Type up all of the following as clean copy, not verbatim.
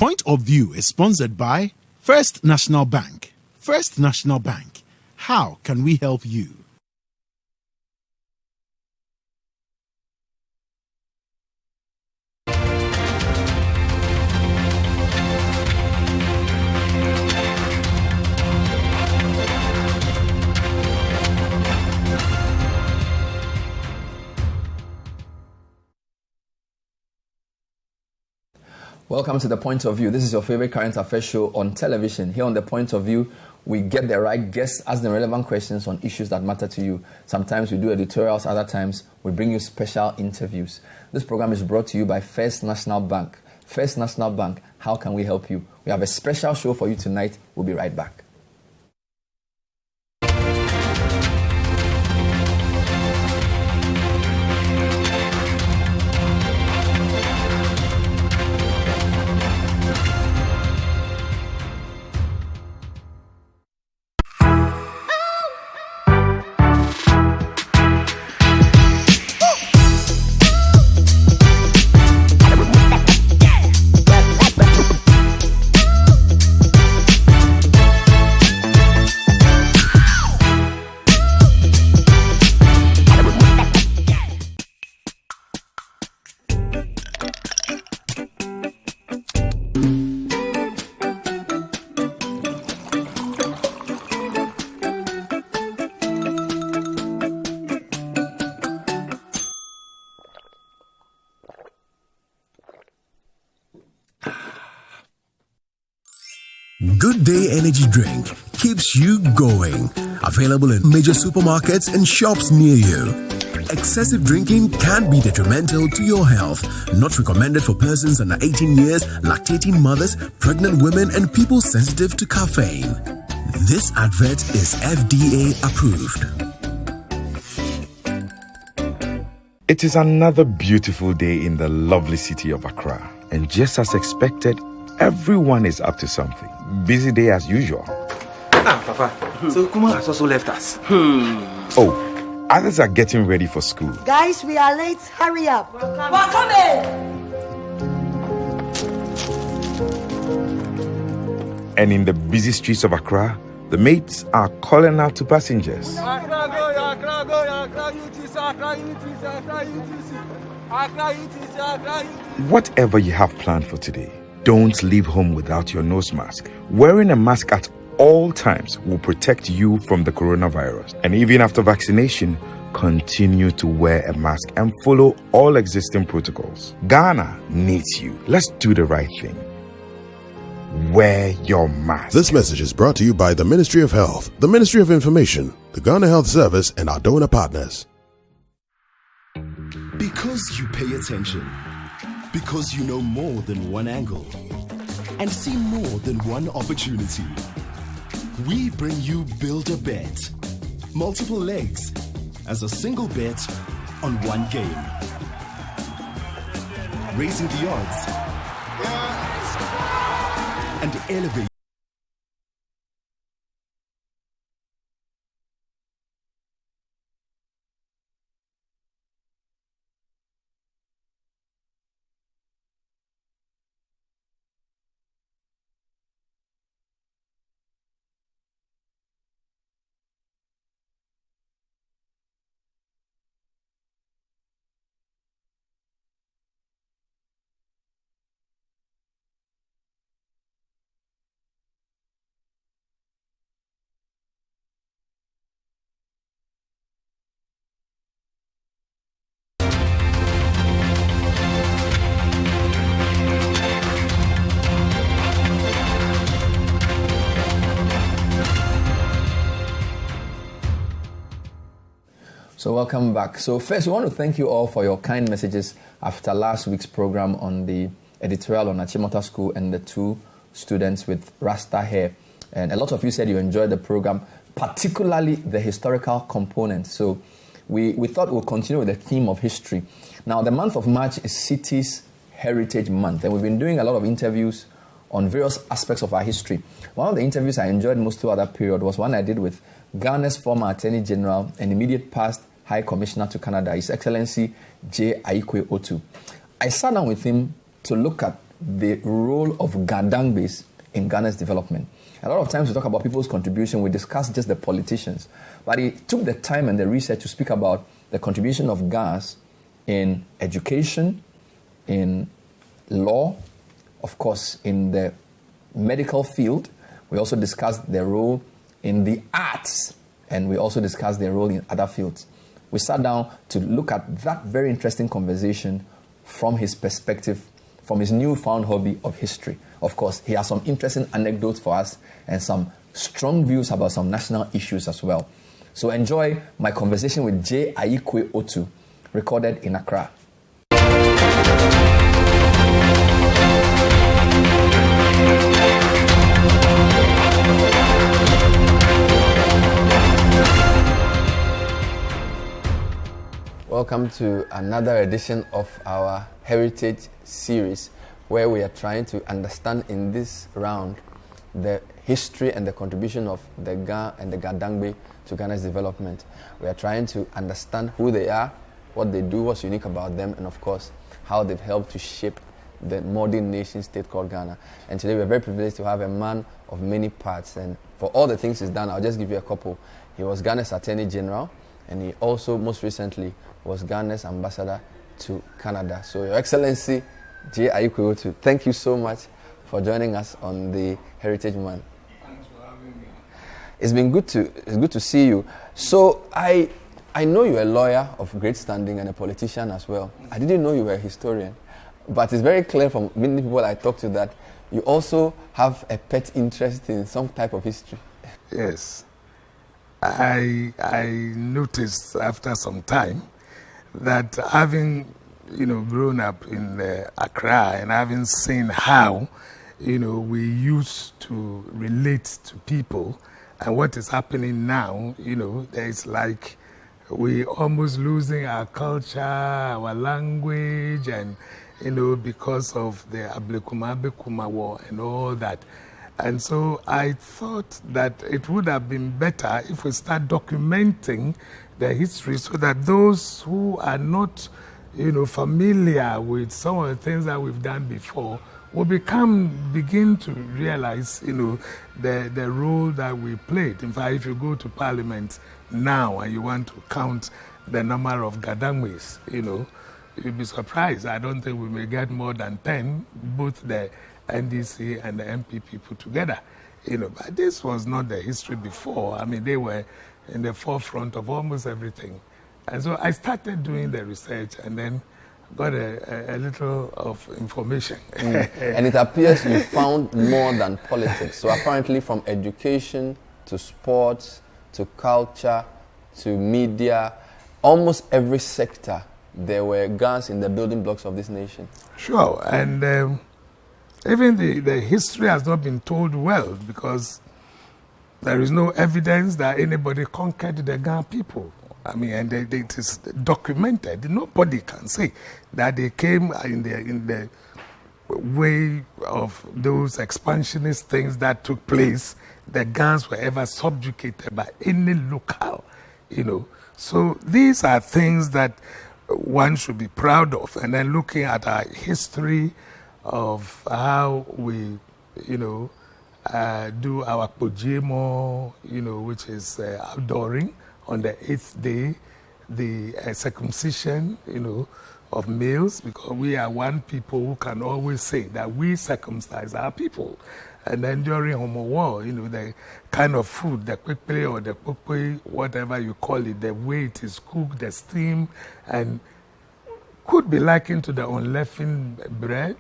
Point of View is sponsored by First National Bank. First National Bank. How can we help you? Welcome to The Point of View. This is your favorite current affairs show on television. Here on The Point of View, we get the right guests, ask them relevant questions on issues that matter to you. Sometimes we do editorials, other times we bring you special interviews. This program is brought to you by First National Bank. First National Bank, how can we help you? We have a special show for you tonight. We'll be right back. Good Day Energy Drink keeps you going. Available in major supermarkets and shops near you. Excessive drinking can be detrimental to your health. Not recommended for persons under 18 years, lactating mothers, pregnant women, and people sensitive to caffeine. This advert is FDA approved. It is another beautiful day in the lovely city of Accra. And just as expected, everyone is up to something. Busy day as usual. Papa, so Kuma has also left us. Oh, others are getting ready for school. Guys, we are late. Hurry up. We're coming. And in the busy streets of Accra, the mates are calling out to passengers. Whatever you have planned for today, don't leave home without your nose mask. Wearing a mask at all times will protect you from the coronavirus. And even after vaccination, continue to wear a mask and follow all existing protocols. Ghana needs you. Let's do the right thing. Wear your mask. This message is brought to you by the Ministry of Health, the Ministry of Information, the Ghana Health Service, and our donor partners. Because you pay attention. Because you know more than one angle and see more than one opportunity. We bring you Build a Bet. Multiple legs as a single bet on one game. Raising the odds and elevate. So welcome back. So first, we want to thank you all for your kind messages after last week's program on the editorial on Achimota School and the two students with Rasta hair. And a lot of you said you enjoyed the program, particularly the historical component. So we thought we'll continue with the theme of history. Now, the month of March is Cities Heritage Month, and we've been doing a lot of interviews on various aspects of our history. One of the interviews I enjoyed most throughout that period was one I did with Ghana's former Attorney General and immediate past High Commissioner to Canada, His Excellency Ga-Adangmes. I sat down with him to look at the role of Ga-Adangmes in Ghana's development. A lot of times we talk about people's contribution, we discuss just the politicians. But he took the time and the research to speak about the contribution of Gas in education, in law, of course, in the medical field. We also discussed their role in the arts, and we also discussed their role in other fields. We sat down to look at that very interesting conversation from his perspective, from his newfound hobby of history. Of course, he has some interesting anecdotes for us and some strong views about some national issues as well. So enjoy my conversation with Nii Ayikoi Otoo, recorded in Accra. Welcome to another edition of our Heritage Series, where we are trying to understand in this round the history and the contribution of the Ga and the Ga-Adangmes to Ghana's development. We are trying to understand who they are, what they do, what's unique about them, and of course, how they've helped to shape the modern nation state called Ghana. And today we're very privileged to have a man of many parts, and for all the things he's done, I'll just give you a couple. He was Ghana's Attorney General, and he also most recently was Ghana's ambassador to Canada. So Your Excellency, Nii Ayikoi Otoo, thank you so much for joining us on the Heritage Month. Thanks for having me. It's good to see you. So I know you're a lawyer of great standing and a politician as well. I didn't know you were a historian, but it's very clear from many people I talk to that you also have a pet interest in some type of history. Yes. I noticed after some time that having grown up in Accra and having seen how we used to relate to people and what is happening now, it's like we almost losing our culture, our language, and because of the Ablekuma war and all that. And so I thought that it would have been better if we start documenting the history so that those who are not, familiar with some of the things that we've done before will begin to realize, the role that we played. In fact, if you go to Parliament now and you want to count the number of Ga-Adangmes, you'll be surprised. I don't think we may get more than 10, both the NDC and the MPP put together. But this was not the history before. I mean, they were in the forefront of almost everything. And so I started doing the research and then got a little of information. And it appears you found more than politics. So apparently from education to sports to culture to media, almost every sector, there were Gans in the building blocks of this nation. Sure. And even the history has not been told well because there is no evidence that anybody conquered the Ga people. I mean, and it is documented. Nobody can say that they came in the way of those expansionist things that took place. The Gans were ever subjugated by any local, So these are things that one should be proud of. And then looking at our history of how we, do our pojemo, which is outdooring on the 8th day, the circumcision, of males, because we are one people who can always say that we circumcise our people. And then during Homo War, the kind of food, the kwekwe or the kwekwe, whatever you call it, the way it is cooked, the steam, and could be likened to the unleavened bread,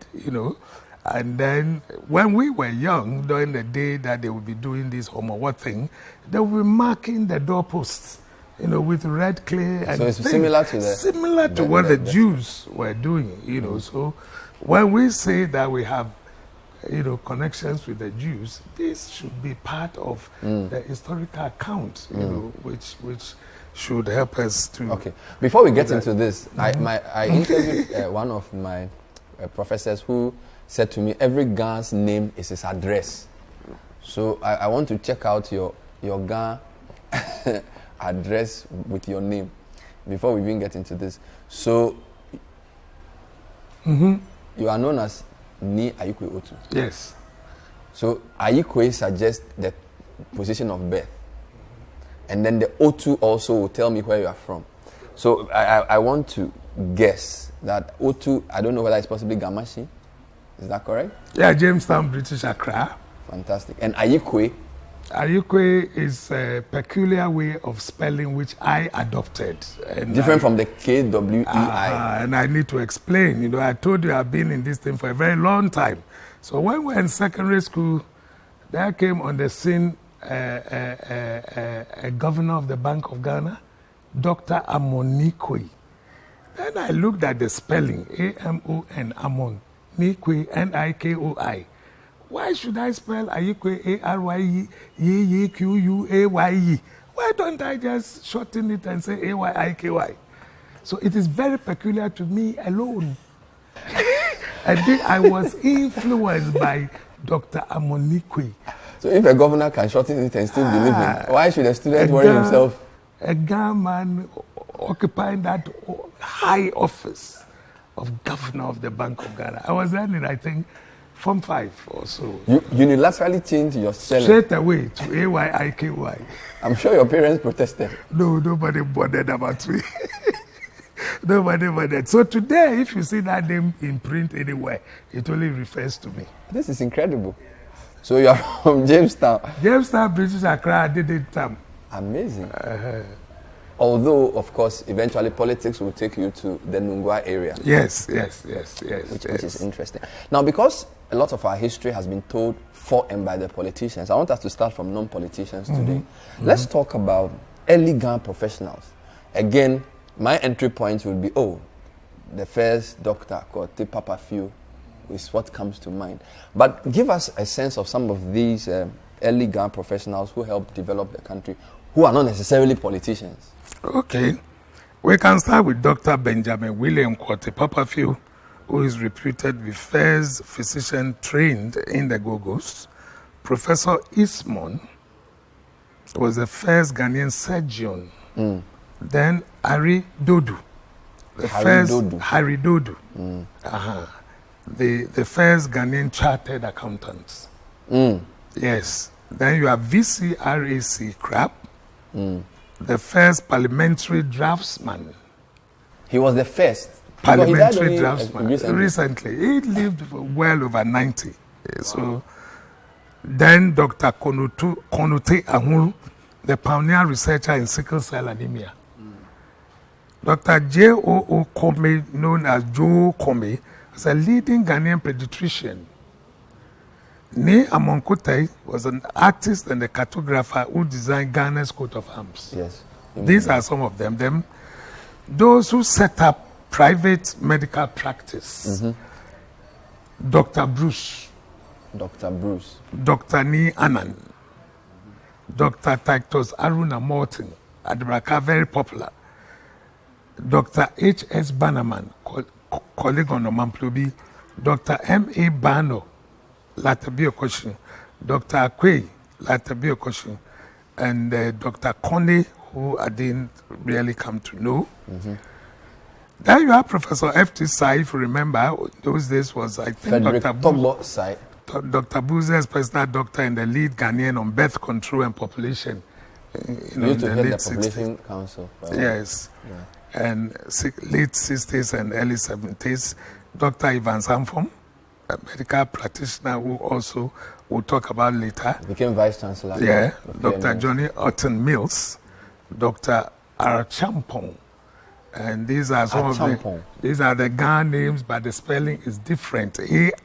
And then when we were young, during the day that they would be doing this Homo War thing, they would be marking the doorposts, with red clay. And so it's things. similar to what the Jews were doing, So when we say that we have, connections with the Jews, this should be part of the historical account, which should help us to... Okay. Before we get into this, I interviewed one of my professors who said to me, every Ga's name is his address. So I want to check out your Ga address with your name before we even get into this. So you are known as Nii Ayikoi Otoo. Yes. So Ayikoi suggests the position of birth. And then the Otoo also will tell me where you are from. So I want to guess that Otoo, I don't know whether it's possibly Gamashi. Is that correct? Yeah, Jamestown, British Accra. Fantastic. And Ayikoi? Ayikoi is a peculiar way of spelling which I adopted. And different from the KWEI. And I need to explain. You know, I told you I've been in this thing for a very long time. So when we were in secondary school, there came on the scene a governor of the Bank of Ghana, Dr. Amonikoi. Then I looked at the spelling, A-M-O-N, Amon, Nikoi, N-I-K-O-I. Why should I spell Ayikoi, A-R-Y-E-Q-U-A-Y-E? Why don't I just shorten it and say A-Y-I-K-Y? So it is very peculiar to me alone. I think I was influenced by Dr. Amonikoi. So if a governor can shorten it and still be living, why should a student worry himself? A Ghana man occupying that high office of governor of the Bank of Ghana. I was then in, I think, Form 5 or so. You unilaterally changed your spelling? Straight away to A-Y-I-K-Y. I'm sure your parents protested. No, nobody bothered about me. Nobody bothered. So today, if you see that name in print anywhere, it only refers to me. This is incredible. So you are from Jamestown? Jamestown, British Accra, I did it. Amazing. Although, of course, eventually politics will take you to the Nungwa area. Yes. Which is interesting. Now, because a lot of our history has been told for and by the politicians, I want us to start from non-politicians today. Let's talk about early Ghana professionals. Again, my entry point will be, the first doctor called Te Papa Few is what comes to mind. But give us a sense of some of these early Ghana professionals who helped develop the country, who are not necessarily politicians. Okay. We can start with Dr. Benjamin William Kwate Papa Few, who is reputed to be first physician trained in the Gogos. Professor Ismon was the first Ghanaian surgeon. Then Harry Dodu, the first Ghanaian chartered accountant. Yes. Then you have VCRAC Crab, the first parliamentary draftsman. He was the first parliamentary draftsman. Recently. He lived for well over 90. So then Dr. Konote Ahuru, the pioneer researcher in sickle cell anemia. Dr. J.O.O. Kome, known as Joe Kome, is a leading Ghanaian pediatrician. Nii Ayikoi was an artist and a cartographer who designed Ghana's coat of arms. Yes. These are some of them. Those who set up private medical practice. Dr. Bruce. Dr. Nii Anand. Dr. Titus Aruna Morton, Adbraka, very popular. Dr. H.S. Bannerman, colleague on Omamplobi. Dr. M.A. Bano, Latabi Okoshin. Dr. Akwe, Latabi Okoshin. And Dr. Kone, who I didn't really come to know. Then you have Professor F.T. Sai, if you remember, those days was, I think, Dr. Buze's personal doctor and the lead Ghanaian on birth control and population. In the late 60s. Population Council. Yes. Yeah. And late 60s and early 70s. Dr. Ivan Samfom, a medical practitioner who also we'll talk about later. Became Vice Chancellor. Yeah. Dr. Johnny Orton Mills, Dr. Archampong. And these are some of these are the Ghana names, but the spelling is different. A-R-C-H-A-M-P-O-N.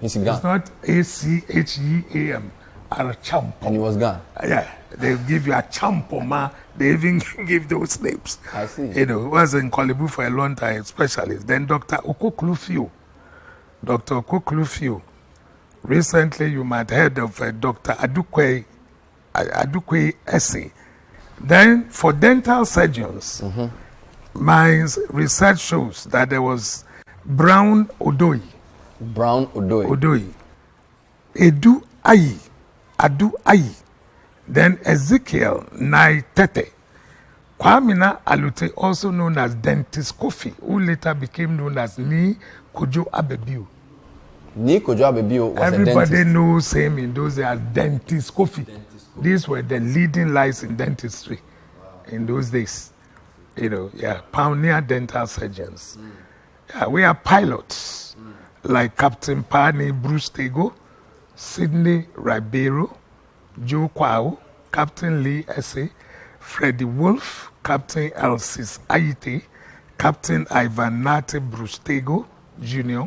It's not A-C-H-E-A-M. Archampong. And he was Ghana. Yeah. They give you a champoma. They even give those names. I see. You know, was in Kolibu for a long time, specialist. Then Dr. Okoklufio. Dr. Okoklufio. Recently, you might have heard of Dr. Adukwe Essay. Then, for dental surgeons, my research shows that there was Brown Odoi. Adu Ayi. Then Ezekiel Nai Tete. Kwamina Alute, also known as Dentist Kofi, who later became known as Nii Kojo Abebio. Nii Kojo Abebio was Everybody knows him in those days as Dentist Kofi. These were the leading lights in dentistry in those days. Pioneer dental surgeons. Yeah, we are pilots like Captain Pani Bruce Tego, Sidney Ribeiro, Joe Kwao, Captain Lee Esse, Freddie Wolf, Captain Elsis Ayite, Captain Ivan Nate Brustego Jr.,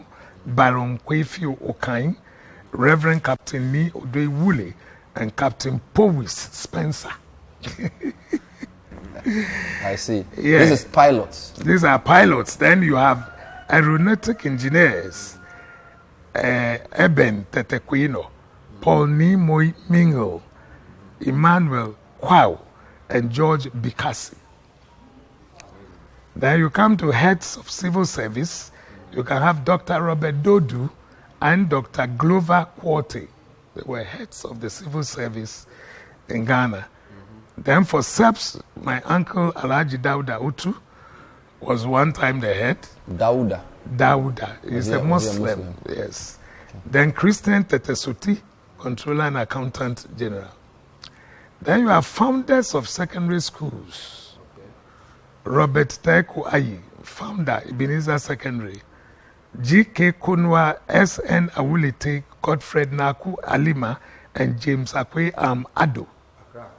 Baron Kwefio Okain, Reverend Captain Nii Ayikoi Otoo, and Captain Powis Spencer. I see. Yeah. This is pilots. These are pilots. Then you have aeronautic engineers, Eben Tetequino, Paul Nii Mingle, Emmanuel Kwao, and George Bikasi. Then you come to heads of civil service. You can have Dr. Robert Dodu and Dr. Glover Quarty. They were heads of the civil service in Ghana. Then for SEPS, my uncle Alhaji Dauda Otoo was one time the head. Dauda. He's a Muslim. Yes. Okay. Then Christian Tetesuti, controller and accountant general. Then you have founders of secondary schools. Okay. Robert Teku Ayi, founder, Ebenezer Secondary. G.K. Kunwa, S.N. Awulite, Godfred Naku Alima, and James Akwe Ado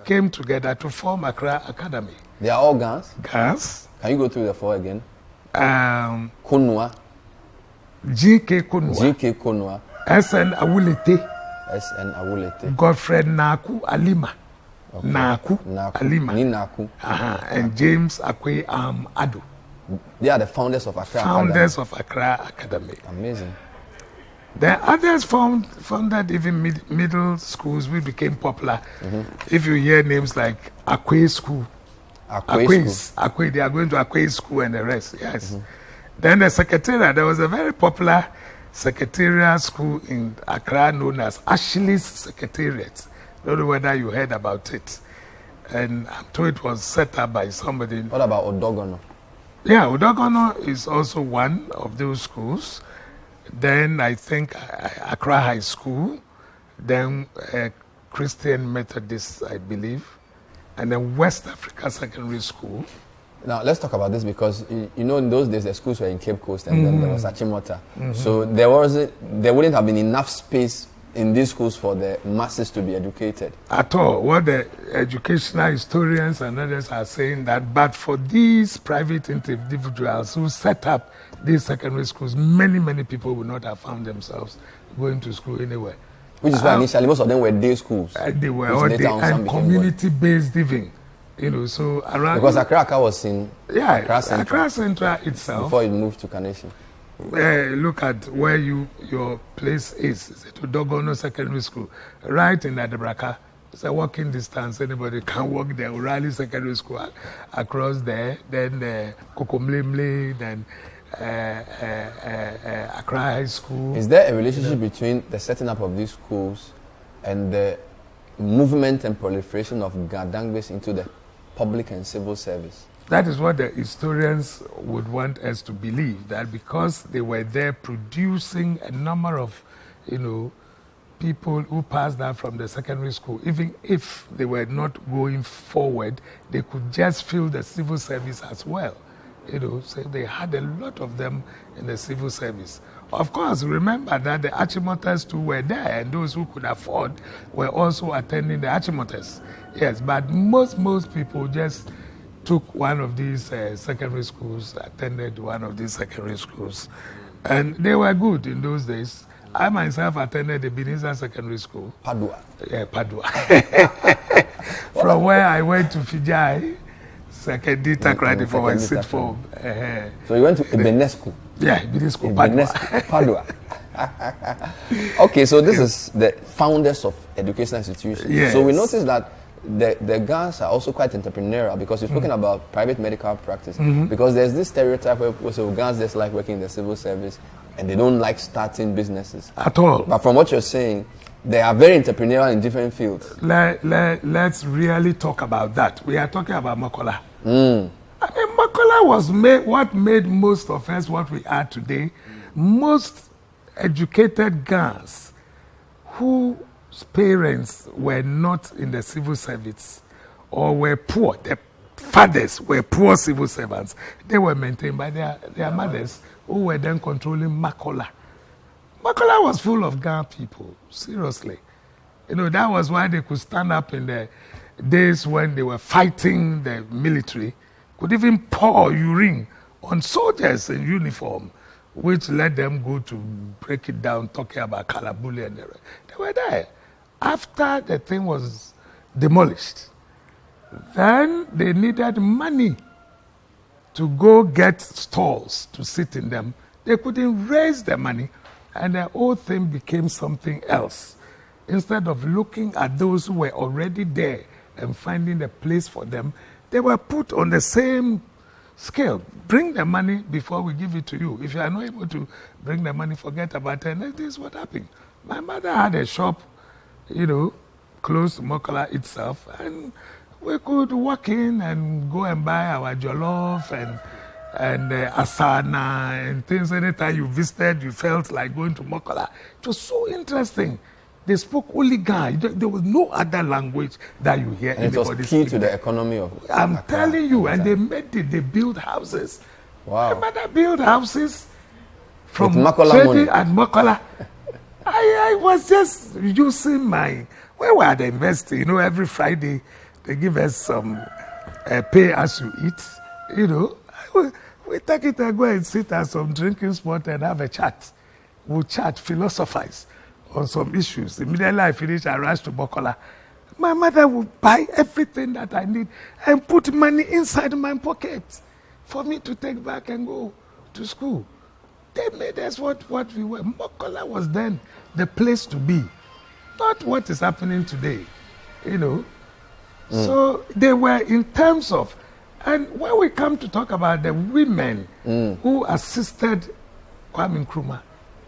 came together to form Accra Academy. They are all Gans? Gans. Can you go through the four again? Kunwa. G.K. Kunwa. G.K. Kunwa. S.N. Awulite. S.N. Awulite. Godfred Naku Alima. Okay. Naku Alima. Ni Naku. And James Akwe Ado. They are the founders of Accra Founders of Accra Academy. Amazing. Then others founded even middle schools which became popular. If you hear names like Akwe School, Akwe, they are going to Akwe School and the rest, yes. Then the secretariat, there was a very popular secretariat school in Accra known as Ashley's Secretariat. I don't know whether you heard about it. And I'm told it was set up by somebody. What about Odogono? Yeah, Odogono is also one of those schools. Then I think Accra High School, then Christian Methodist, I believe, and then West Africa Secondary School. Now, let's talk about this because, in those days, the schools were in Cape Coast and then there was Achimota. So there wouldn't have been enough space in these schools for the masses to be educated. At all. What the educational historians and others are saying that, but for these private individuals who set up these secondary schools, many people would not have found themselves going to school anywhere. Which is why initially most of them were day schools. They were all day and community-based living. So around... Because Accra was in Accra Central itself. Before it moved to Carnation. Look at where your place is. It's at Odogono Secondary School, right in Adabraka. It's a walking distance. Anybody can walk there. O'Reilly Secondary School across there. Then Kokomlemle, then Accra High School. Is there a relationship between the setting up of these schools and the movement and proliferation of Ga-Adangmes into the public and civil service? That is what the historians would want us to believe, that because they were there producing a number of, people who passed out from the secondary school, even if they were not going forward, they could just fill the civil service as well. So they had a lot of them in the civil service. Of course, remember that the Achimotas too were there, and those who could afford were also attending the Achimotas. Yes, but most people just took one of these secondary schools, attended one of these secondary schools, and they were good in those days. I myself attended the Ebenezer Secondary School. Padua. Yeah, Padua. From where I went to Fijai, secondary credit for my sixth form. So you went to Ebenescu? Yeah, Ebenescu, Padua. Okay, so this is the founders of educational institutions. Yes. So we noticed that the Gans are also quite entrepreneurial because we're talking about private medical practice. Because there's this stereotype where people say, Gans just like working in the civil service and they don't like starting businesses. At all. But from what you're saying, They are very entrepreneurial in different fields. Let's really talk about that. We are talking about Makola. I mean, Makola was what made most of us what we are today. Most educated girls whose parents were not in the civil service or were poor, their fathers were poor civil servants, they were maintained by their mothers who were then controlling Makola. Makola was full of Ghana people, seriously. You know, that was why they could stand up in the days when they were fighting the military, could even pour urine on soldiers in uniform, which led them go to break it down, talking about Kalabuli and the rest. They were there. After the thing was demolished, then they needed money to go get stalls to sit in them. They couldn't raise the money, and the whole thing became something else. Instead of looking at those who were already there and finding a place for them, they were put on the same scale. Bring the money before we give it to you. If you are not able to bring the money, forget about it. And this is what happened. My mother had a shop, you know, close to Makola itself, and we could walk in and go and buy our jollof and asana and things. Anytime you visited, you felt like going to Makola. It was so interesting. They spoke only Ghana. There was no other language that you hear. And it was key to the economy of I'm telling you, and they made it. They built houses. Wow. My mother built houses from Makola money. At Makola. I was just using my, where were they investing? You know, every Friday they give us some pay as you eat. You know, we take it and go and sit at some drinking spot and have a chat. We'll chat, philosophize on some issues. Immediately I finish, I rush to Makola. My mother would buy everything that I need and put money inside my pocket for me to take back and go to school. They made us what we were. Makola was then the place to be, not what is happening today, you know. So they were in terms of, and when we come to talk about the women who assisted Kwame Nkrumah,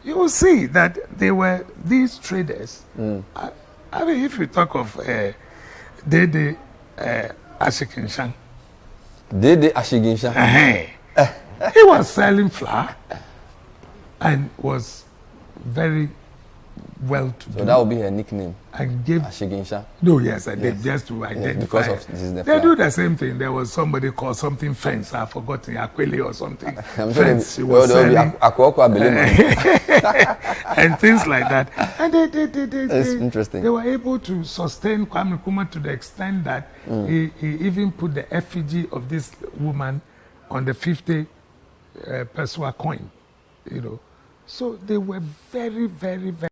you will see that they were these traders. I mean, if you talk of Dede Ashikinshan. Dede Ashikinshan. He was selling flour and was very well to do. So that would be her nickname. And gave Ashikinshan. No, yes, I did just to identify. Because of this is the they do the same thing. There was somebody called something fence. I've forgotten, Akweli or something. I'm Fence. sure She was selling and things like that. And That's interesting. They were able to sustain Kwame Nkrumah to the extent that he even put the effigy of this woman on the 50 Peswa coin. You know, so they were very, very, very.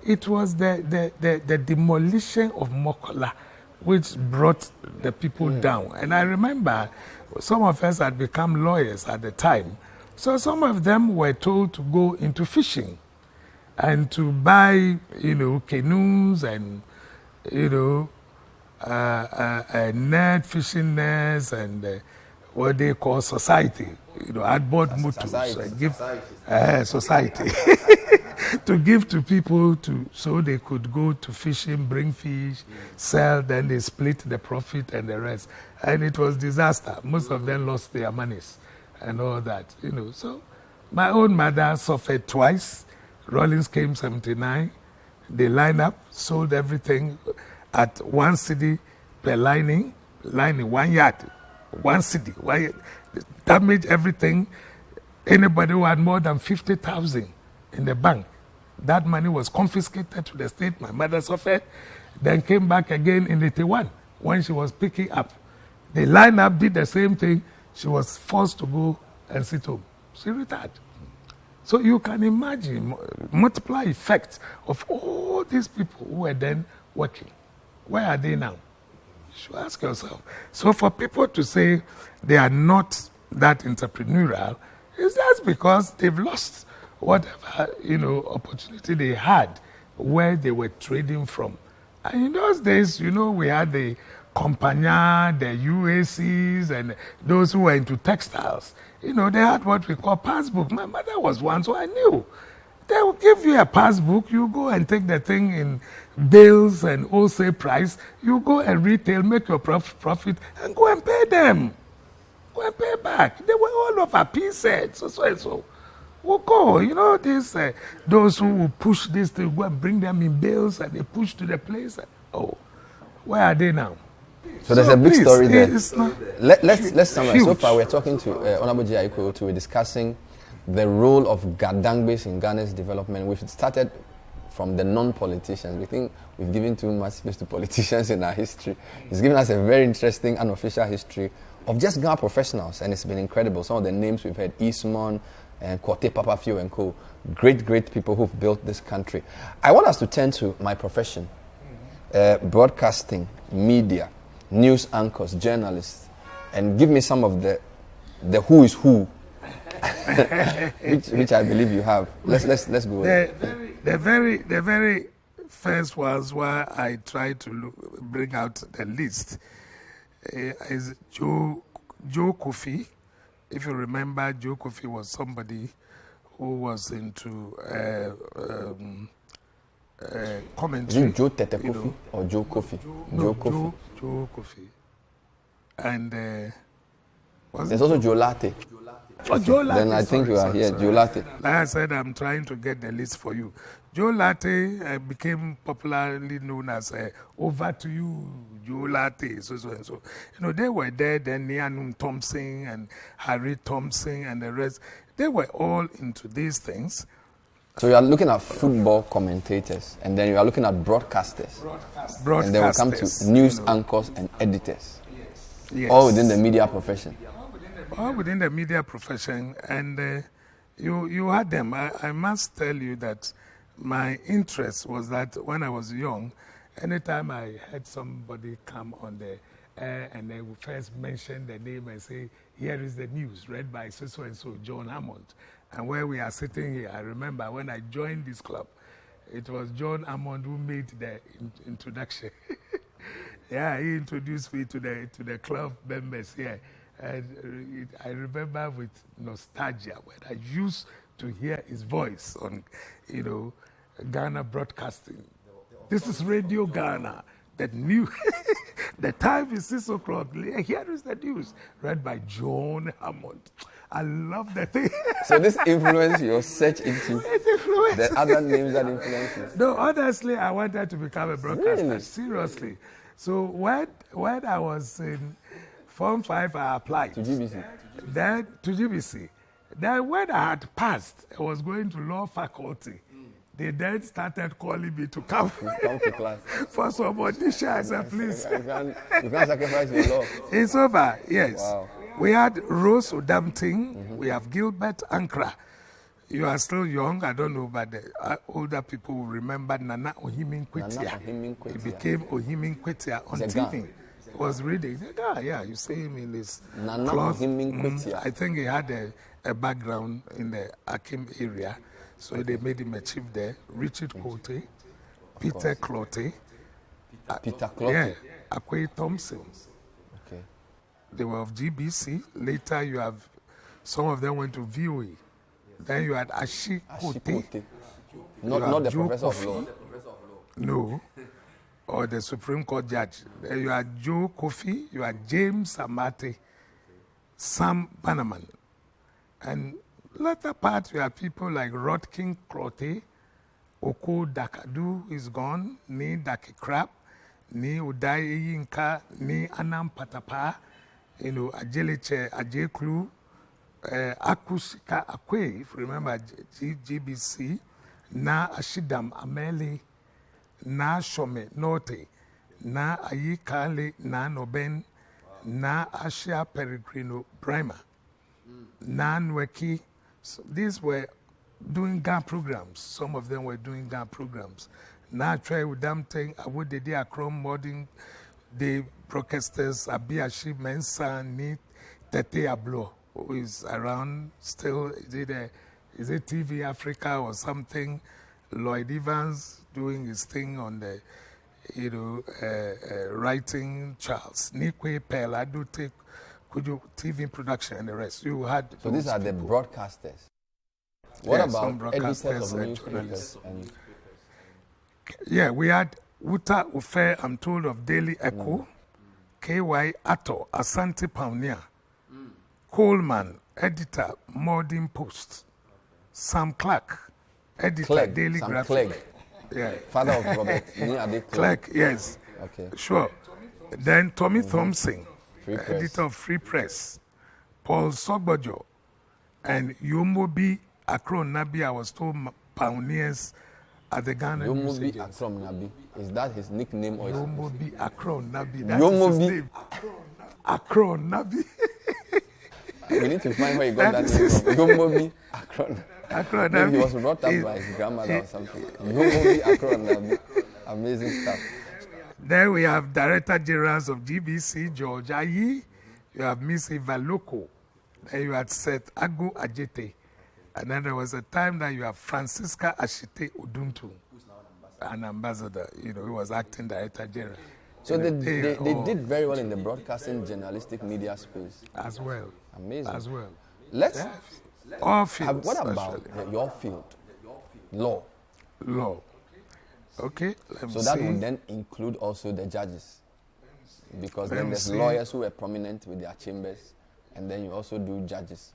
It was the demolition of Makola which brought the people down. And I remember some of us had become lawyers at the time. So some of them were told to go into fishing and to buy, you know, canoes and, you know, net, fishing nets and what they call society. You know, outboard motors and give society to give to people so they could go to fishing, bring fish, sell, then they split the profit and the rest. And it was disaster. Most of them lost their monies and all that, you know. So my own mother suffered twice. Rollins came 79. They lined up, sold everything at 1 cedi per lining 1 yard, 1 cedi, 1 yard. Damaged everything. Anybody who had more than 50,000 in the bank, that money was confiscated to the state. My mother suffered, then came back again in 81 when she was picking up. They lined up, did the same thing. She was forced to go and sit home. She retired. So you can imagine multiply effects of all these people who were then working. Where are they now? You should ask yourself. So for people to say they are not that entrepreneurial, it's just because they've lost whatever, you know, opportunity they had where they were trading from. And in those days, you know, we had the Compagnia, the UACs, and those who were into textiles. You know, they had what we call passbook. My mother was one, so I knew. they will give you a passbook. You go and take the thing in bills and wholesale price. You go and retail, make your profit, and go and pay them. Go and pay back. They were all over pieces. So. We'll go. You know, those who will push this to go and bring them in bills and they push to the place. Oh, where are they now? So there's a big story there. Let's summarize. So far, we're talking to Honorable Nii Ayikoi Otoo. We're discussing the role of Ga-Adangmes in Ghana's development. We've started from the non-politicians. We think we've given too much space to politicians in our history. It's given us a very interesting unofficial history of just Ghana professionals, and it's been incredible. Some of the names we've heard, Eastman and Kote Papa Fio and co. Great people who've built this country. I want us to turn to my profession. Broadcasting, media, news anchors, journalists, and give me some of the who is who, which I believe you have. Let's go. The very first was why I tried to bring out the list is Joe Kofi. If you remember, Joe Kofi was somebody who was into commentary. Is it Joe Tete Kofi or Joe Kofi? Joe Kofi. And there's also Joe Latte. Joe Latte. Then I think you are here, Joe Latte. Like I said, I'm trying to get the list for you. Joe Latte became popularly known as Over to You, Joe Latte, so. You know, they were there, then Nianum Thompson and Harry Thompson and the rest. They were all into these things. So you are looking at football commentators, and then you are looking at broadcasters. And then we come to news anchors and editors. Yes. All within the media profession. All within the media profession, and you had them. I must tell you that my interest was that when I was young, anytime I had somebody come on the air and they would first mention the name and say, here is the news read by so and so, John Hammond. And where we are sitting here, I remember when I joined this club, it was John Hammond who made the introduction. Yeah, he introduced me to the club members here. And I remember with nostalgia when I used to hear his voice on, Ghana broadcasting. This is Radio Ghana. The time is 6 o'clock. Here is the news, read by John Hammond. I love that thing. So this influenced your search into the other names that influenced you? No, honestly, I wanted to become a broadcaster. Really? Seriously. So when I was in Form 5, I applied. To GBC? Then to GBC. Then when I had passed, I was going to law faculty. They then started calling me to come to class for some audition. I said, please. You can't sacrifice your law. It's over, yes. Wow. We had Rose Odamting. We have Gilbert Ankra. You are still young, I don't know, but the older people will remember Nana Ohimin Kwetia. He became Ohimin Kwetia on TV. He was reading. The guy, yeah, you see him in his Nana cloth. Ohimin Kwetia. I think he had a background in the Akim area. So they made him a chief there. Richard Kote, Peter Clote. Peter Clote? Yeah, Akwe Thompson. Okay. They were of GBC. Later you have, some of them went to VOA. Then you had Ashi Kote. Not the professor of law. No. Or the Supreme Court judge. Then you had Joe Kofi, you had James Amate, Sam Bannerman. And later part, you have people like Rodkin Clote, Oko Dakadu is gone, Nii Daki Krap, Nii Udai Yinka, Nii Anam Patapa, Ajeleche Ajeklu, Akushika Akwe, if you remember GBC, Na Ashidam Ameli, Na Shome Note, Na Ayikale Na Noben, Na Ashia Peregrino Brima, Na Nweki. So these were doing GAN programs. Some of them were doing GAN programs. Now I try with them thing. I would do acrom modding the broadcasters Abiashi Mensa Nii Tete Ablo, who is around still. Is it TV Africa or something? Lloyd Evans doing his thing on the writing. Charles Nikwe Pella do take. Could you TV production and the rest? You had. So these are the broadcasters. What Yes, some about editors broadcasters of and newspapers? journalists. And Yeah, we had Uta Ufe, I'm told, of Daily Echo, K.Y. Ato, Asante Pioneer, Coleman, editor, Modern Post, Sam Clark, editor, Clegg, Daily Sam Graphic. Clegg, Yeah. father of Robert Nii Ayikoi Otoo. Clegg, yes. Okay. Sure. Then Tommy Thompson, Free Press. editor of Free Press, Paul Sogbojo, and Yomobi Akron Nabi, I was told, pioneers at the Ghana News Yomobi Agency. Akrom Nabi. Is that his nickname or is Yomobi Akron Nabi. That is his Yomobi. name. Akron Nabi. We need to find where he got That that is name from. Yomobi Akron. Akron Maybe Nabi. he was brought up by his grandmother or something. Yomobi Akron Nabi. Amazing stuff. Then we have Director Generals of GBC, George Ayi. You have Miss Eva Loko. Then you had Seth Agu Ajete. And then there was a time that you have Francisca Ashite Uduntu, an ambassador, you know, who was acting Director General. So In they a day did very well in the broadcasting journalistic media space. as well. Amazing. As well. Let's. Yeah. All fields. What about actually. your field? Law. Law? Okay, let me So that see. would then include also the judges. Because Let then me there's see. lawyers who were prominent with their chambers, and then you also do judges.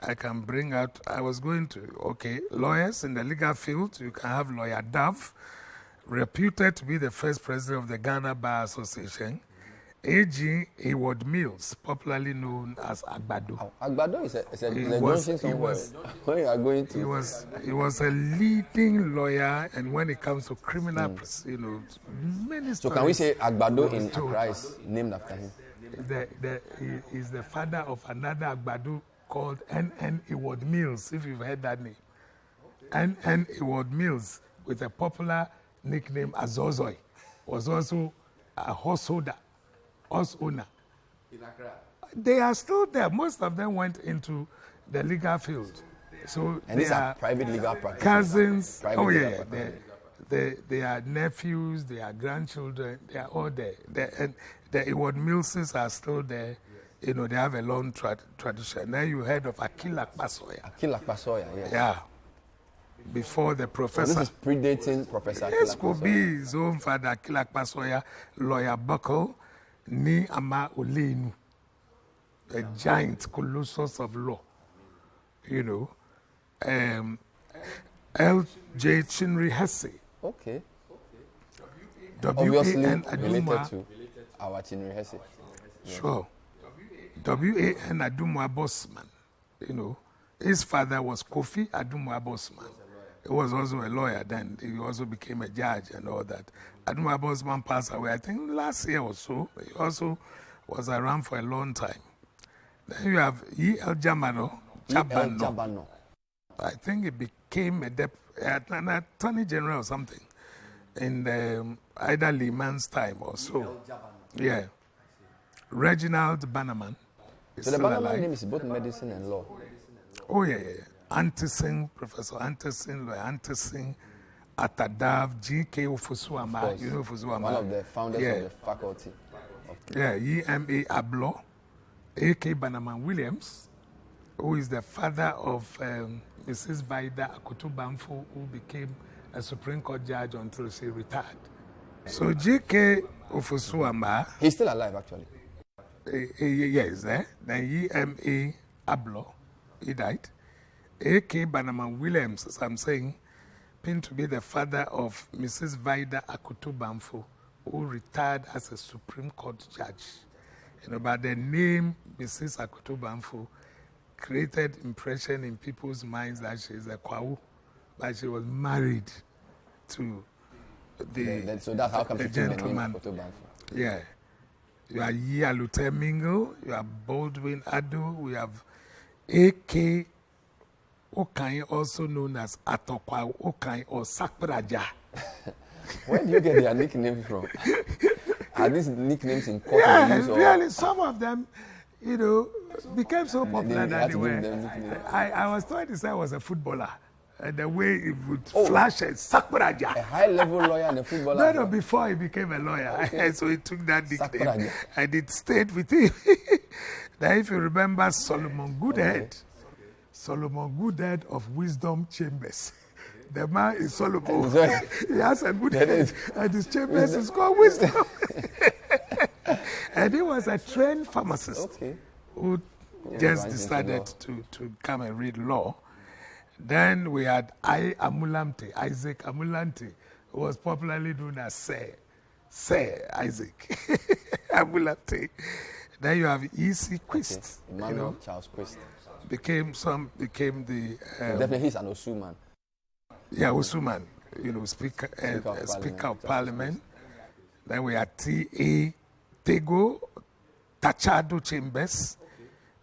I can bring out, I was going to, okay, lawyers in the legal field, you can have lawyer Dove, reputed to be the first president of the Ghana Bar Association, A.G. Hayward Mills, popularly known as Agbado. Agbado is a He junction was- he somewhere. was- Where you are going to? He was a leading lawyer, and when it comes to criminal, you know, many So can we say stories Agbado was in told. Accra is named after him? He is the father of another Agbado called N.N. Hayward Mills, if you've heard that name. N.N. Hayward Mills, with a popular nickname Azozoi, was also a horse owner. They are still there. Most of them went into the legal field. So And they these are private legal practices. cousins. Private Oh, legal yeah. They are nephews, they are grandchildren, they are all there. And the Hayward Millses are still there. You know, they have a long tradition. Then you heard of Akila Pasoya. Akila Pasoya, yes. Yeah. Before the So professor. this is predating Professor Yes, Akila could Pasoya. be his own father, Akila Pasoya, lawyer Buckle, Nii Ama Olenu, the giant colossus of law. You know, L.J. Chinri Hesse, Okay. W.A.N. Obviously related Adumwa, to our Chinri Hesse. sure, W.A.N. Adumwa Bosman, you know, his father was Kofi Adumwa Bosman. He was also a lawyer then. He also became a judge and all that. Adumwa Bosman passed away, I think, last year or so. He also was around for a long time. Then you have E.L. Jabano. Jabano. I think he became an attorney general or something in either Lehman's time or so. Yeah. Reginald Bannerman is So the still Bannerman alive. name is both medicine and law. Oh, yeah. Antison, Professor Antison, Lawyer Antison, Atadav, G.K. Ofosuama. You know Ofosuama? One of the founders Yeah. of the faculty. Yeah, E.M.A. Ablo, A.K. Bannerman Williams, who is the father of Mrs. Vida Akoto Bamfo, who became a Supreme Court judge until she retired. So G.K. Ofosuama, He's still alive, actually. yes, then E.M.A. Ablo, he died. A.K. Bannerman Williams, as I'm saying, pinned to be the father of Mrs. Vida Akoto Bamfo, who retired as a Supreme Court judge. You know, but the name Mrs. Akoto Bamfo created impression in people's minds that she is a Kwawu, but she was married to So that's how come the she took the name gentleman. Akoto Bamfo. Yeah. You have Yi Alute Mingo, you have Baldwin Ado, we have A.K. Okai, also known as Atokwa Okai or Sakraja. Where do you get their nickname from? Are these nicknames in court Yeah, use or really, some of them, you know, became so popular they that had they to were. give them nicknames. I was trying to say I was a footballer. And the way it would flash a Sakraja. a high-level lawyer and a footballer? No, before he became a lawyer. So he took that nickname Sakraja. and it stayed with him. Now, if you remember Solomon Goodhead, Solomon Goodhead of Wisdom Chambers. The man is Solomon. He has a good head, and his chambers is called Wisdom. And he was a trained pharmacist who just decided to come and read law. Then we had Isaac Amulamte, who was popularly known as Sir Isaac Amulamte. Then you have E.C. Quist. Emmanuel Charles Quist. Became the... definitely he's an Osu man. Yeah, Osu man. Speaker of Parliament. Then we had T.A. Tego, Tachado Chambers,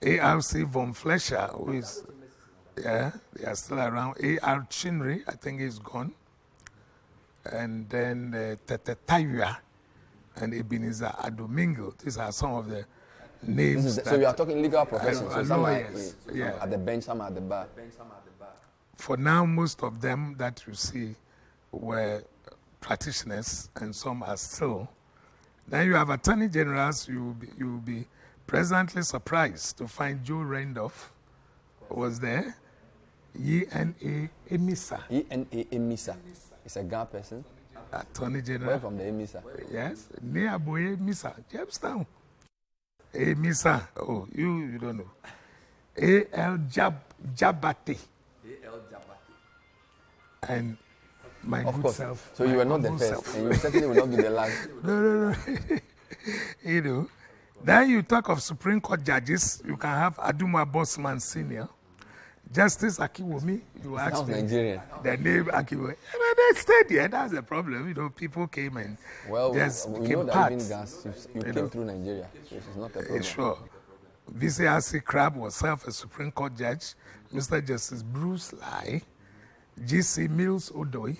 A.R.C. Von Flescher, who is... Yeah, they are still around. A.R. Chinri, I think he's gone. And then Tete Taiwa and Ebenezer Adomingo. These are some of the names. So we are talking legal professions. So some lawyers, at the bench, some at the bar. For now, most of them that you see were practitioners, and some are still. Then you have attorney generals. You will be pleasantly surprised to find Joe Randolph was there. E.N.A. Emisa. E.N.A. Emisa. It's a Ghana person. Attorney General. Where from the Emisa? Yes. Nii Ayikoi Emisa. Jamestown. Emisa. Oh, you don't know. A.L. Jabate. A.L. Jabate. And my of good course. self. So you were not the first, and you certainly will not be the last. No. Then you talk of Supreme Court judges. You can have Aduma Bosman Sr., Justice Akiwomi. You asked me Nigerian. The name Akiwomi. They stayed there. That's the problem. People came and just we became know that part. even Gas, you came through Nigeria, so it's not a problem. Sure. VCRC Crab was self a Supreme Court judge. Mr. Justice Bruce Lai, G.C. Mills Odoi.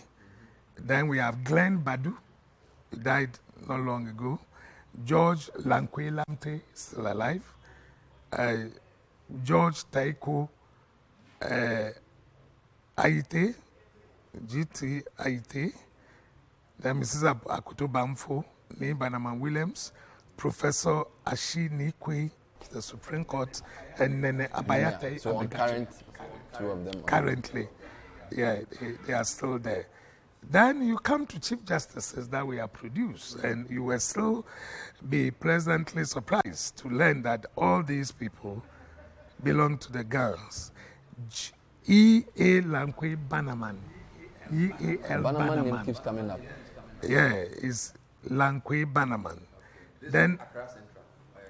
Then we have Glenn Badu, who died not long ago. George Lankwe Lamte, still alive. George Taiko Aite, G.T. Aite. Then Mrs. Akuto Bamfo, Nii Banaman Williams, Professor Ashi Nikwe, the Supreme Court, and Nene Abayate. So on current, two of them. Currently, yeah, they are still there. Then you come to Chief Justices that we have produced, and you will still be pleasantly surprised to learn that all these people belong to the girls. E.A. Lankwe Banaman. E.A.L. Banaman name keeps coming up. Yeah, is Lankwe Banaman. Then,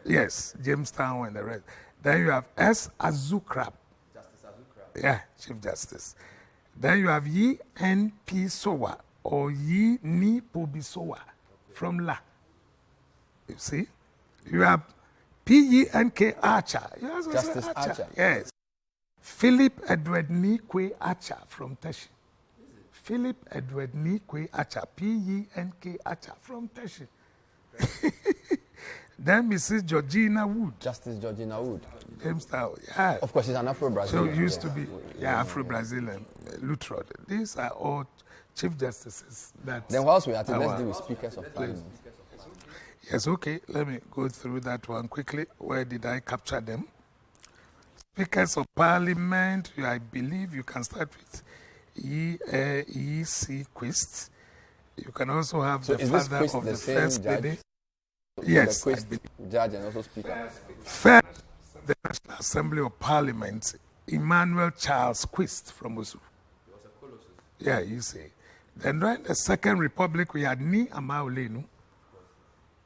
yes, Jamestown and the rest. Then you have S. Azukrab. Justice Azukrab. Yeah, Chief Justice. Then you have Yi N.P. Sowa or Yi Ni Pobisowa from La. You see? You have P.E.N.K. Archer. Justice Archer. Yes. Philip Edward Nikwe Archer from Teshi. Philip Edward Nikwe Archer. P.E.N.K. Archer from Teshi. Then Mrs. Georgina Wood. Justice Georgina Wood. Jamestown, yeah. Of course, she's an Afro-Brazilian. So used to be, Afro-Brazilian, Lutrod. These are all Chief Justices. Then whilst we're at it, let's deal with Speakers of Parliament. Yes, okay. Let me go through that one quickly. Where did I capture them? Speakers of Parliament, I believe you can start with E.C. Quist. You can also have the father of the First Lady. Yes. The Quist judge and also Speaker. First, the National Assembly of Parliament, Emmanuel Charles Quist from Osu. Yeah, you see. Then during the Second Republic, we had Nii Ayikoi Otoo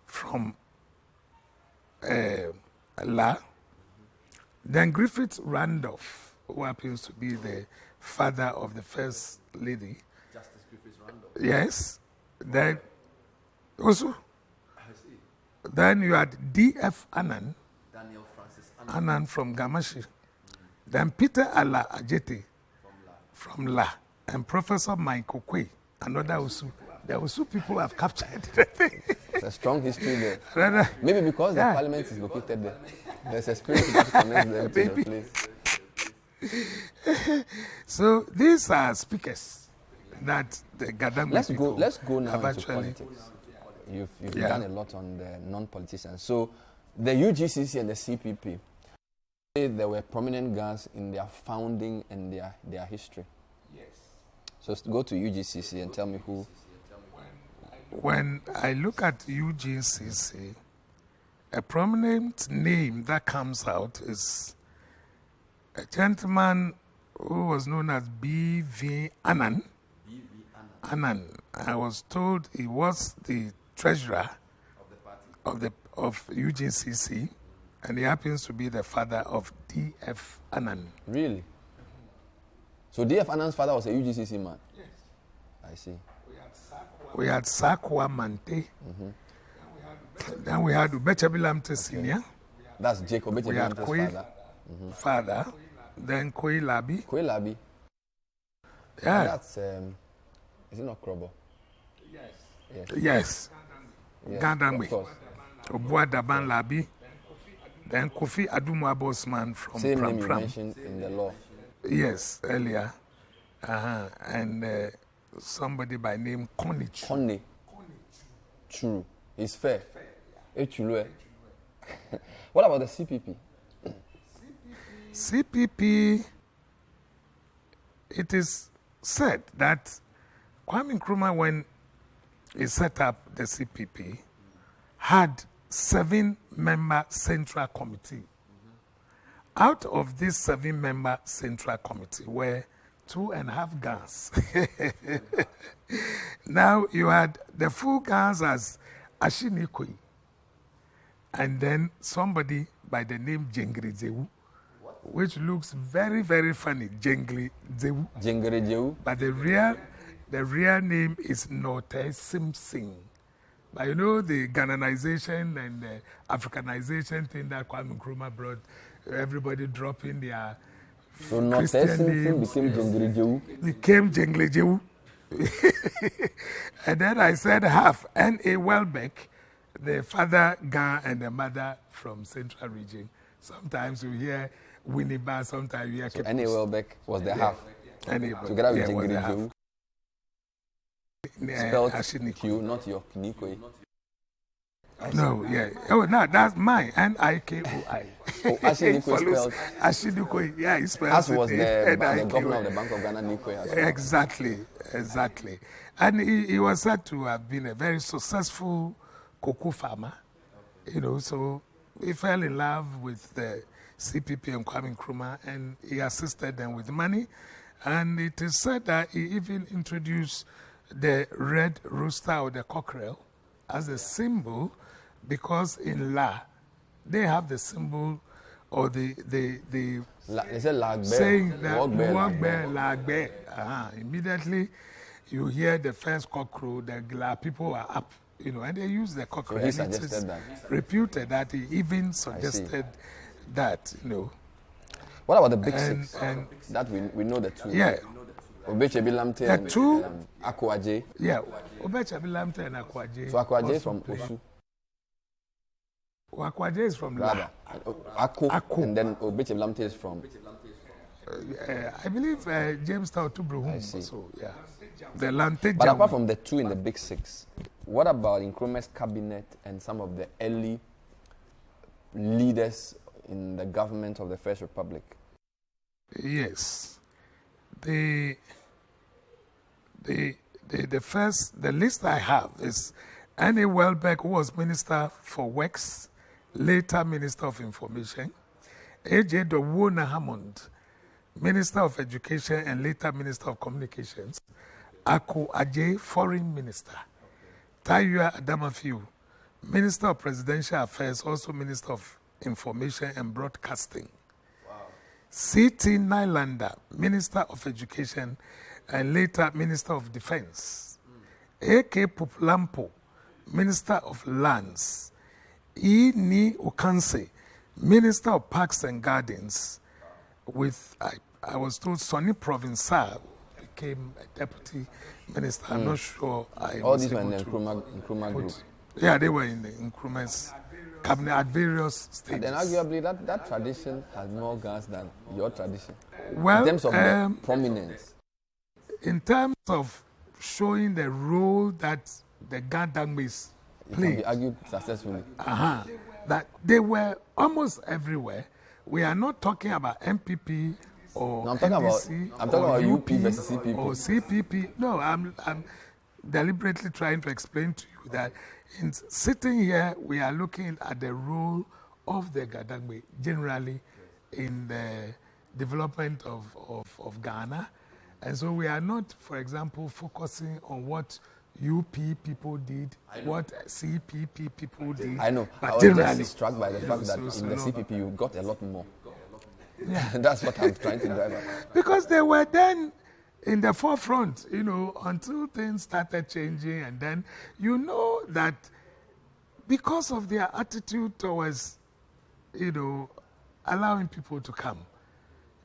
from La. Then Griffith Randolph, who happens to be the father of the First Lady. Justice Griffith Randolph. Yes. Then also. Then you had D.F. Annan. Daniel Francis Annan from Gamashi. Then Peter Ala Ajete from La. And Professor Michael Kwe, another Osu. The Osu people have captured the thing. There's a strong history there. Maybe because the parliament is located there. There's a spirit that connects them to the place. So these are speakers that the Ga-Adangmes Let's go now into politics. You've done a lot on the non-politicians. So the UGCC and the CPP, There were prominent Gans in their founding and their history. Yes. So go to UGCC and tell me who. When I look at UGCC, a prominent name that comes out is a gentleman who was known as B.V. Annan. Annan. I was told he was the treasurer of UGCC, and he happens to be the father of D.F. Annan. Really? So D.F. Annan's father was a UGCC man? Yes. I see. We had Sakwa Mante. Then we had Ubechabilamte Senior. That's Jacob Ubechabilamte's father. Father. Then Koi Labi. Koi Labi. Yeah. And that's, is it not Krobo? Yes. Ga-Adangmes. Of course. Obua Daban Labi. Then Kofi Adumu Abosman from Same Pram name you Pram. mentioned in the law. Yes, earlier. And somebody by name Konichu. Kone. True. It's fair. Echulue. What about the CPP? CPP, it is said that Kwame Nkrumah, when he set up the CPP, had 7-member Central Committee. Out of this 7-member Central Committee were 2.5 Gans. Now you had the full Gans as Nii Ayikoi, and then somebody by the name Jengri Zewu, which looks very, very funny, Jengri Zewu. Jengri Zewu. But the real name is Note Simpson. But you know the Ghananization and the Africanization thing that Kwame Nkrumah brought, everybody dropping their so Note Simpson became Jengri Zewu. Became Jengri Zewu. And then I said half. N.A. Welbeck, the father Ga and the mother from Central Region. Sometimes you hear Winnie Bar, sometimes you hear so N.A. Welbeck was the half. Together with Jengri Zewu. Spelled Q, not your Nikoi. No, yeah. Oh, no, that's mine. N-I-K-O-I. Oh, Nii Ayikoi spelled. Nii Ayikoi, yeah, he spelled As was the governor of the Bank of Ghana, Nii Ayikoi as well. Exactly. And he was said to have been a very successful cocoa farmer. You know, so he fell in love with the CPP and Kwame Nkrumah, and he assisted them with money. And it is said that he even introduced the red rooster or the cockerel as a symbol, because in La, they have the symbol or they say Lagbe, saying that Wagbe, Lagbe. Immediately you hear the first cock crow, the La people are up, you know, and they use the cockerel. So he suggested that. Reputed that he even suggested that, you know. What about the big six? And that we know the two. Yeah. Obechabilamte and Akwaje. Yeah, Obechabilamte and Akwaje. So Akwaje is from Osu. Akwaje is from Lada. Ako. And then Obechabilamte is from? I believe James Tautubruhum. So, yeah. The Lante. But apart from the two in the big six, what about Nkrumah's cabinet and some of the early leaders in the government of the First Republic? Yes. The list I have is N.A. Welbeck, who was Minister for Works, later Minister of Information; A.J. Dowona Hammond, Minister of Education and later Minister of Communications; Aku Ajay, Foreign Minister; Taiwa Adamafiu, Minister of Presidential Affairs, also Minister of Information and Broadcasting; C.T. Nylander, Minister of Education and later Minister of Defense; A.K. Pupulampo, Minister of Lands; E. Nii Okanse, Minister of Parks and Gardens, with, I was told, Sonny Provincial became a Deputy Minister. I'm not sure. All these were in the Nkrumah group. Yeah, they were in the Nkrumah's cabinet at various stages. And then arguably that tradition has more guns than your tradition. Well, in terms of the prominence. In terms of showing the role that the Ga-Adangmes played. It can be argued successfully. That they were almost everywhere, we are not talking about MPP or No, I'm talking NDC about UP versus CPP. or CPP. No, I'm deliberately trying to explain to you that in sitting here, we are looking at the role of the Ga-Adangmes generally in the development of Ghana. And so we are not, for example, focusing on what UP people did, what CPP people did. I know. But I was generally, just struck by the fact that so in the CPP you got a lot more. Yeah. That's what I'm trying to drive at. Because they were then in the forefront, until things started changing. And then you know that because of their attitude towards, allowing people to come,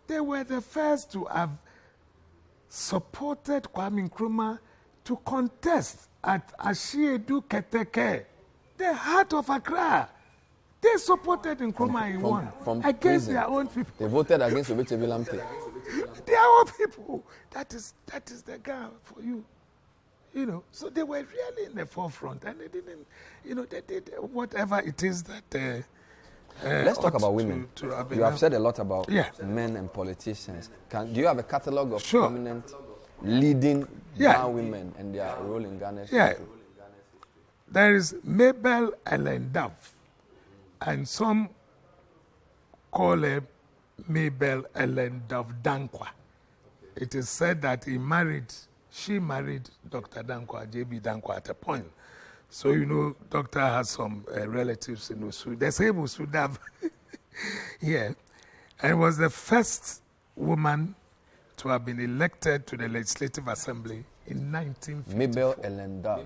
they were the first to have supported Kwame Nkrumah to contest at Ashiedu Keteke, the heart of Accra. They supported Nkrumah in one against prison. their own people. They voted against Obechebi Lamte. Their own people. That is the guy for you. So they were really in the forefront, and they didn't, they did whatever it is that. Let's talk about women. You have said a lot about men and politicians. Do you have a catalogue of prominent leading Ghana women and their role in Ghana's history? There is Mabel Ellen Dove, and some call her Mabel Ellen Dove Dankwa. It is said that she married Dr. Dankwa, J.B. Dankwa, at a point. So, Doctor has some relatives in Usu. The same Usu Dove. Yeah. And was the first woman to have been elected to the Legislative Assembly in 1954. Mabel Ellen Dove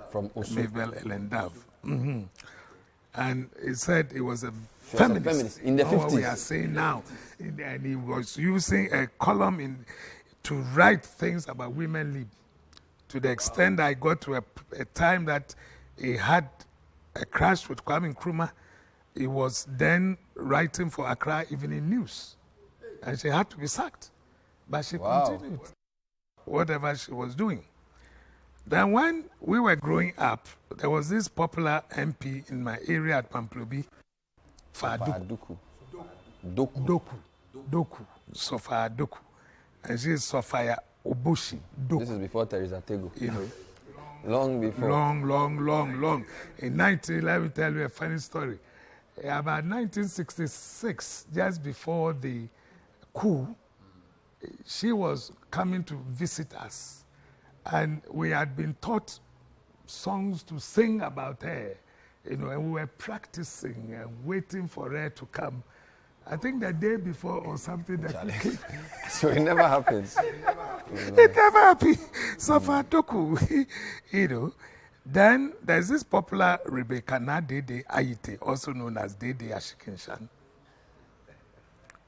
from Usu. Mabel Ellen Dove. Mm-hmm. And he said he was a feminist. In the 50s. What we are saying now. And he was using a column to write things about women lead. To the extent I got to a time that he had a crash with Kwame Nkrumah. He was then writing for Accra Evening News. And she had to be sacked. But she continued whatever she was doing. Then when we were growing up, there was this popular MP in my area at Pamplobi, Doku. Sofa Doku. And she is Sophia Oboshi Doku. This is before Teresa Tego. Long before. Long. In 19, let me tell you a funny story. About 1966, just before the coup, she was coming to visit us. And we had been taught songs to sing about her, and we were practicing and waiting for her to come. I think the day before or something that came. So it never happens. It never happened. So for Doku, Then there's this popular Rebecca Nii Ayikoi Otoo, also known as Dede Ashikinshan.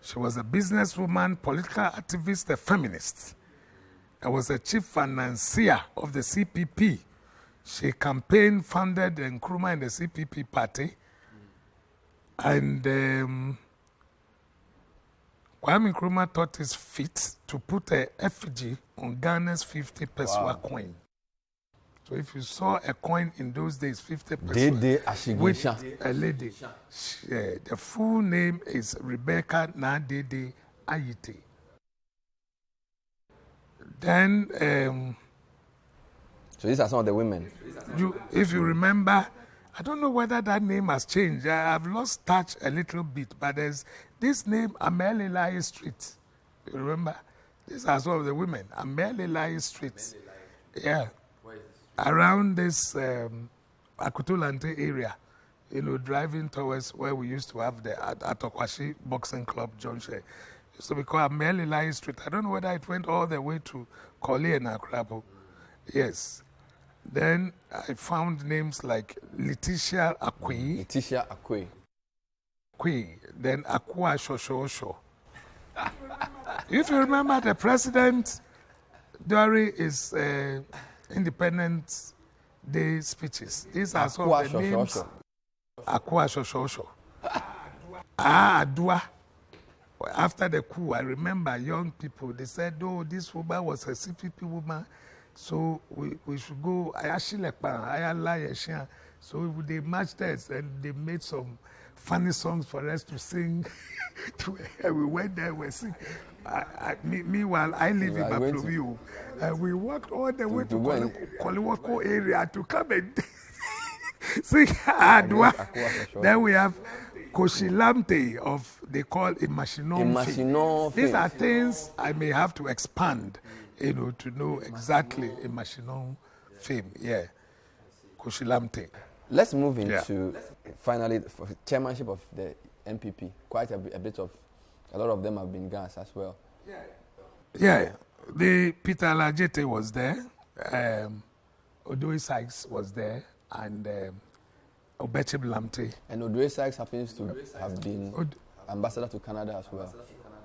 She was a businesswoman, political activist, a feminist. and was a chief financier of the CPP. She campaigned, founded Nkrumah in the CPP party. And Kwame Nkrumah thought it fit to put an effigy on Ghana's 50 Peswa coin. So if you saw a coin in those days, 50 Peswa, with a lady, the full name is Rebecca Nii Ayikoi Otoo. Then, so these are some of the women. If you remember, I don't know whether that name has changed. I've lost touch a little bit, but there's this name, Amelilai Street. You remember? These are some of the women. Amelilai Street. Yeah. Around this Akutulante area, driving towards where we used to have the Atokwashi Boxing Club junction. Used to be called Amelilai Street. I don't know whether it went all the way to Koli and Akrabo. Yes. Then I found names like Letitia Akwi. Then Akua Shosho. If you remember, the president during his Independence Day speeches, these are some of the names. Akua Shosho. Adua. After the coup, I remember young people, they said, oh, this woman was a CPP woman, so we should go. So they matched us and they made some funny songs for us to sing. We went there, we sing. Meanwhile, I live in Baplovio. We walked all the way to Koliwoko area to come and sing Adwa. Then we have Koshilamte of, they call it Mashinon. These are things I may have to expand, to know exactly a Mashinon fame. Yeah, Koshilamte. Let's move into finally for chairmanship of the MPP. Quite a bit of, a lot of them have been Gans as well. Yeah, the Peter Lajete was there, Odoe Sykes was there, and Obeche Blamte. And Odoe Sykes happens to have been ambassador to Canada as well,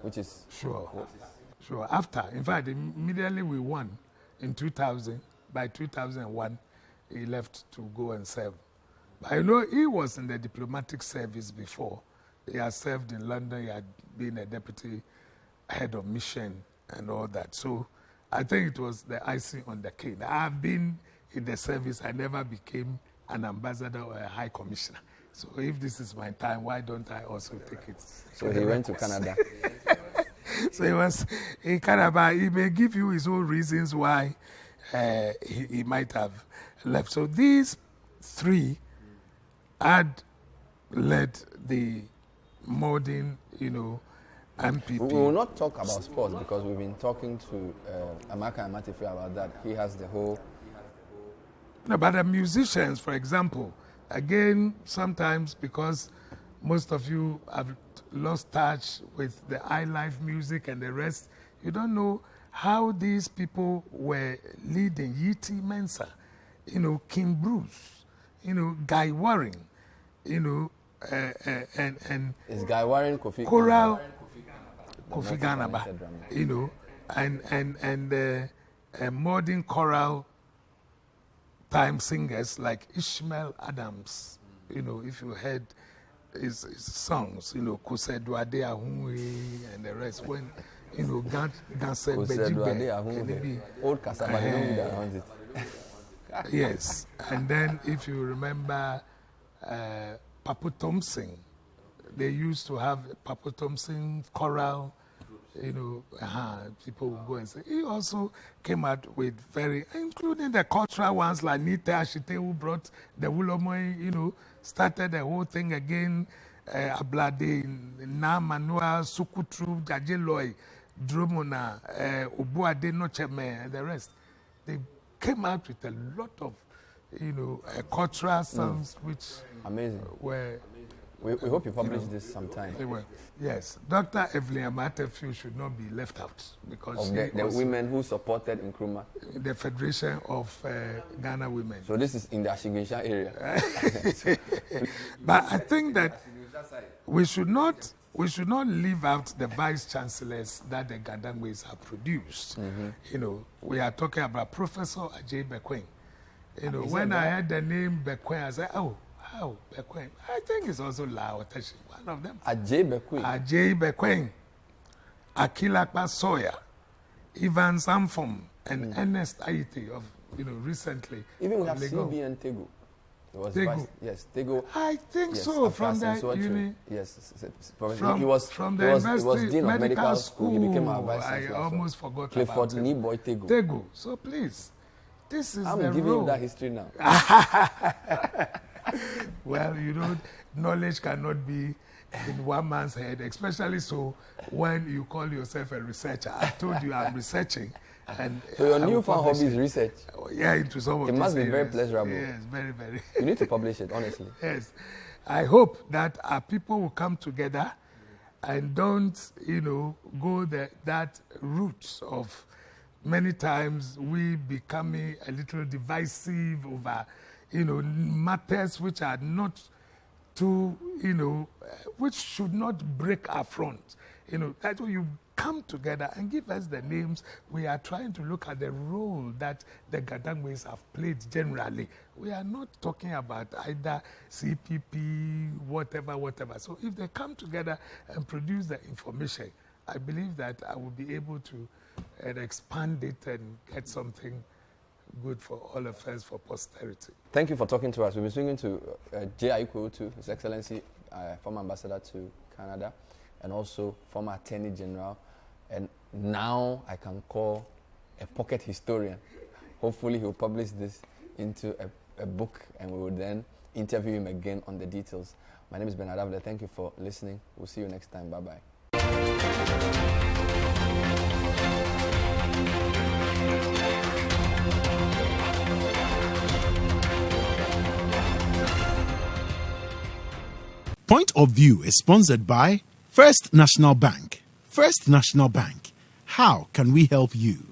which is... Sure. After, in fact, immediately we won in 2000. By 2001, he left to go and serve. But I know he was in the diplomatic service before. He had served in London. He had been a deputy head of mission and all that. So I think it was the icing on the cake. I've been in the service. I never became an ambassador or a high commissioner. So if this is my time, why don't I also take it? So he went to Canada. So he was in Canada. He may give you his own reasons why he might have left. So these three had led the modern, MPP. We will not talk about sports because we've been talking to Amaka Amatefe about that. He has the whole... No, but the musicians, for example, again, sometimes because most of you have lost touch with the highlife music and the rest, you don't know how these people were leading. Yiti Mensah, King Bruce, Guy Warren, and is Guy Warren Kofi Choral Kofi Ganaba, and modern choral time singers like Ishmael Adams. If you heard his songs, Kusedwade Ahunwe and the rest, when Gansek Bejibe, old cassava, around it. Yes, and then if you remember Papu Thompson, they used to have Papu Thompson choral, people would go and say. He also came out with including the cultural ones like Nita Ashite, who brought the Wulomoy, started the whole thing again. Ablade, Na Manuel, Sukutru, Jajeloy, Dromona, Obuade Nocheme, and the rest. They came out with a lot of, cultural songs which amazing. Were... We hope you publish this sometime. They were. Yes. Dr. Evelyn Amatefe should not be left out because of the women who supported Nkrumah. The Federation of Ghana Women. So this is in the Ashigisha area. But I think that we should not leave out the vice chancellors that the Ga-Adangmes have produced. Mm-hmm. We are talking about Professor Ajay Bekweng. When I heard the name Bekweng, I said, oh, how Bekweng? I think it's also Lao Teshi, one of them. Ajay Bekweng, Akilakpa Sawyer, Ivan Samfom, and Ernest Aite of recently. Even we have CB and Tego. Tego. Yes, Tego. I think so. From the uni. Yes, from the university medical school. He became our vice chancellor. I almost forgot Clifford about Nii Tego. Tego. So please, this is I'm the giving role. you that history now. Well, knowledge cannot be in one man's head, especially so when you call yourself a researcher. I told you I'm researching. And so your newfound hobby is research? Yeah, into some of it must be very pleasurable. Yes, very, very. You need to publish it, honestly. Yes. I hope that our people will come together and don't, go that route of many times we becoming a little divisive over, matters which are not too, which should not break our front. That way you come together and give us the names. We are trying to look at the role that the Ga-Adangmes have played generally. We are not talking about either CPP, whatever. So if they come together and produce the information, I believe that I will be able to expand it and get something good for all of us, for posterity. Thank you for talking to us. We've been speaking to Nii Ayikoi Otoo, His Excellency former ambassador to Canada, and also former Attorney General, and now I can call a pocket historian. Hopefully he'll publish this into a book, and we will then interview him again on the details. My name is Bernard Avle. Thank you for listening. We'll see you next time. Bye-bye. Point of View is sponsored by First National Bank. First National Bank. How can we help you?